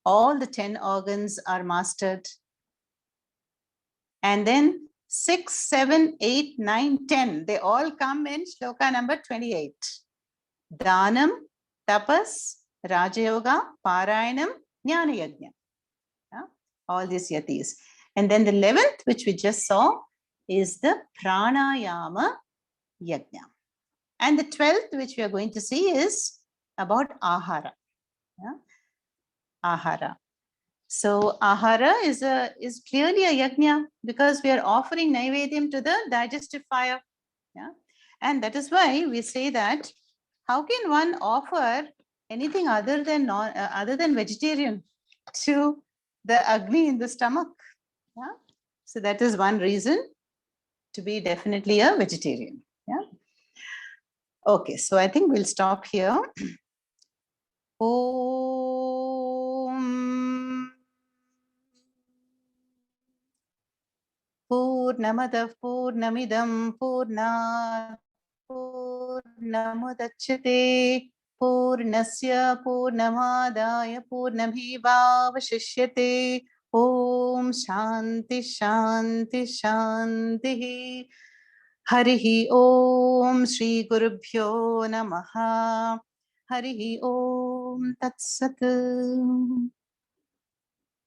All the 10 organs are mastered. And then 6, 7, 8, 9, 10, they all come in shloka number 28. Dhanam, tapas, Raja Yoga, Parayanam, Jnana Yajna. Yeah? All these yatis. And then the 11th, which we just saw, is the Pranayama Yajna. And the 12th, which we are going to see, is about ahara. Yeah? Ahara. So ahara is clearly a yajna, because we are offering naivedyam to the digestive fire. Yeah? And that is why we say that how can one offer anything other than vegetarian to the Agni in the stomach? Yeah? So that is one reason to be definitely a vegetarian. Yeah. Okay, so I think we'll stop here. Om Purnamadah Purnamidam Purnat Purnamudachyate Purnasya Purnamadaya Purnamevavashishyate. Om Shanti Shanti Shanti. Harihi Om Shri Gurubhyo Namaha. Harihi Om Tat Sat.